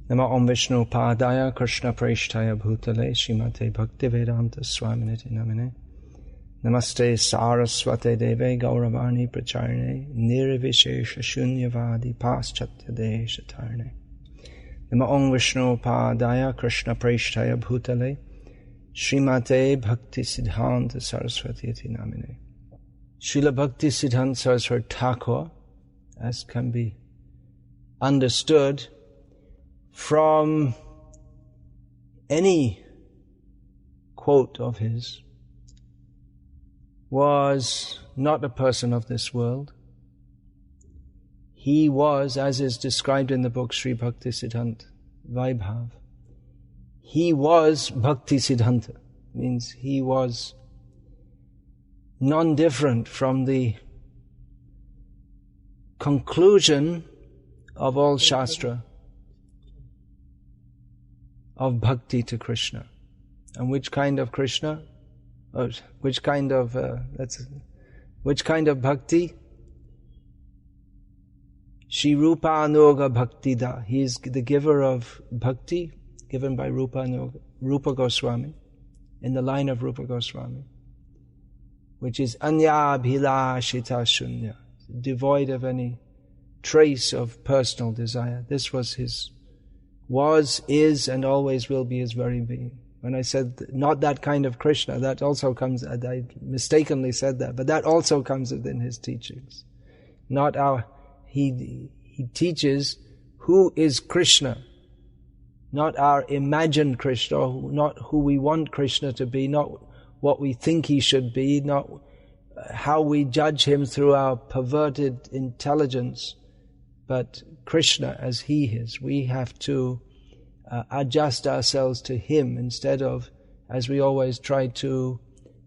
Nama Om Vishnu Padaya Krishna Preshtaya Bhutale Srimate Bhaktivedanta Swaminiti Namine Namaste Saraswate Deve Gauravani Pracharne Nirvishesha Shunyavadi Paschatya Deshatarne Nama Om Vishnu Padaya Krishna Preshtaya Bhutale Srimate Bhaktisiddhanta Saraswati Iti Namine. Srila Bhaktisiddhanta Saraswati Thakur, as can be understood from any quote of his, was not a person of this world. He was, as is described in the book Sri Bhaktisiddhanta, Vaibhava, he was Bhaktisiddhanta, means he was non-different from the conclusion of all Shastra of bhakti to Krishna. And which kind of Krishna? Which kind of bhakti? Shri Rupa Anuga Bhaktida. He is the giver of bhakti, given by Rupa Goswami, in the line of Rupa Goswami, which is Anya Bhilashita Shunya, devoid of any trace of personal desire. This was, is, and always will be his very being. When I said not that kind of Krishna, that also comes, I mistakenly said that, but that also comes within his teachings. He teaches who is Krishna, not our imagined Krishna, or not who we want Krishna to be, not what we think he should be, not how we judge him through our perverted intelligence, but Krishna as he is. We have to adjust ourselves to him instead of, as we always try to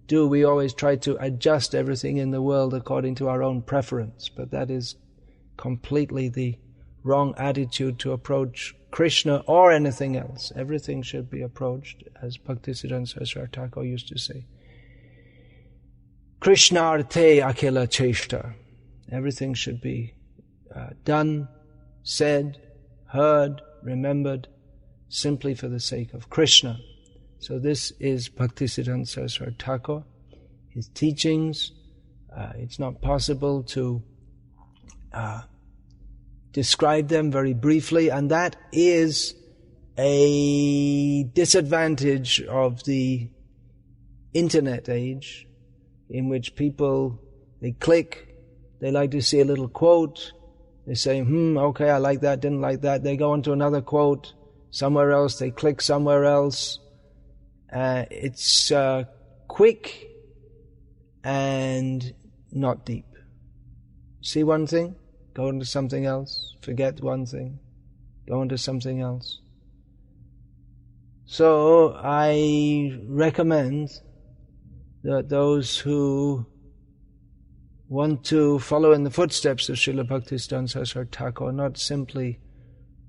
do, we always try to adjust everything in the world according to our own preference. But that is completely the wrong attitude to approach Krishna or anything else. Everything should be approached, as Bhaktisiddhanta Saraswati Thakur used to say, Krishnarte akela cheshta. Everything should be done, said, heard, remembered, simply for the sake of Krishna. So this is Bhaktisiddhanta Saraswati Thakur, his teachings. It's not possible to describe them very briefly, and that is a disadvantage of the internet age, in which people, they click, they like to see a little quote, they say, okay, I like that, didn't like that, they go on to another quote, somewhere else, they click somewhere else. It's quick and not deep. See one thing, go into something else, forget one thing, go into something else. So I recommend that those who want to follow in the footsteps of Srila Bhaktisiddhanta Saraswati Thakur not simply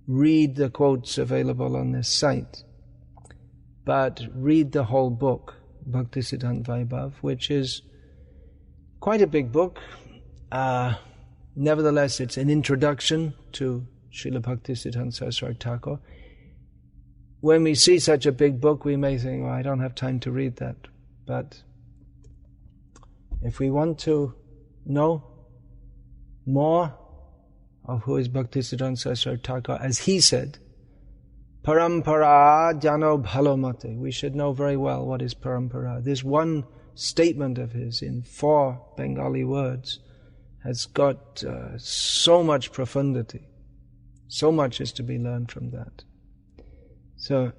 read the quotes available on this site, but read the whole book, Bhaktisiddhanta Vaibhava, which is quite a big book. Nevertheless, it's an introduction to Srila Bhaktisiddhanta Saraswati Thakur. When we see such a big book, we may think, I don't have time to read that. But if we want to know more of who is Bhaktisiddhanta Saraswati Thakur, as he said, Parampara jano bhalomate. We should know very well what is parampara. This one statement of his in 4 Bengali words has got so much profundity. So much is to be learned from that. So,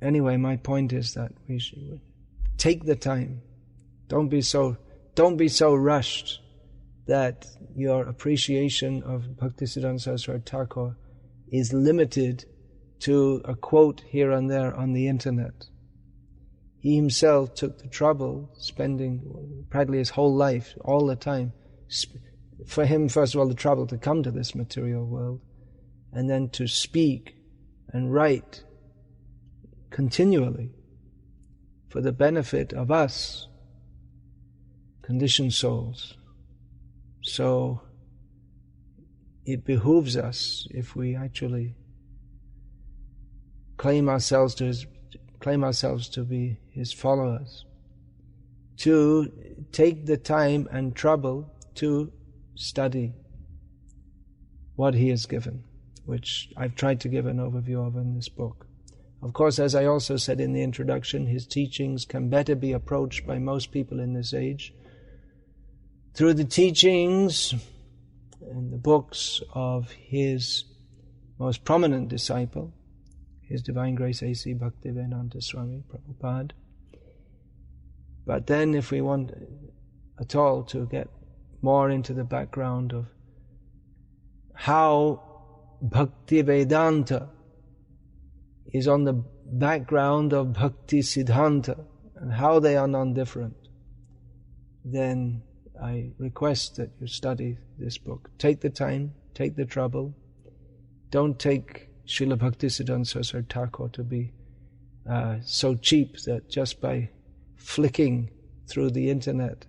anyway, my point is that we should take the time. Don't be so rushed that your appreciation of Bhaktisiddhanta Saraswati Thakur is limited to a quote here and there on the internet. He himself took the trouble, spending practically his whole life, all the time, for him, first of all, the trouble to come to this material world, and then to speak and write continually for the benefit of us, conditioned souls. So it behooves us, if we actually claim ourselves to be his followers, to take the time and trouble to study what he has given, which I've tried to give an overview of in this book. Of course, as I also said in the introduction, his teachings can better be approached by most people in this age through the teachings and the books of his most prominent disciple, His Divine Grace A.C. Bhaktivedanta Swami Prabhupada. But then if we want at all to get more into the background of how Bhaktivedanta is on the background of Bhaktisiddhanta and how they are non-different, then I request that you study this book. Take the time, take the trouble. Don't take Srila Bhaktisiddhanta Saraswati Thakur to be so cheap that just by flicking through the internet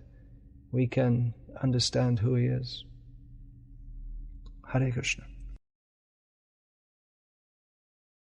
we can understand who he is. Hare Krishna.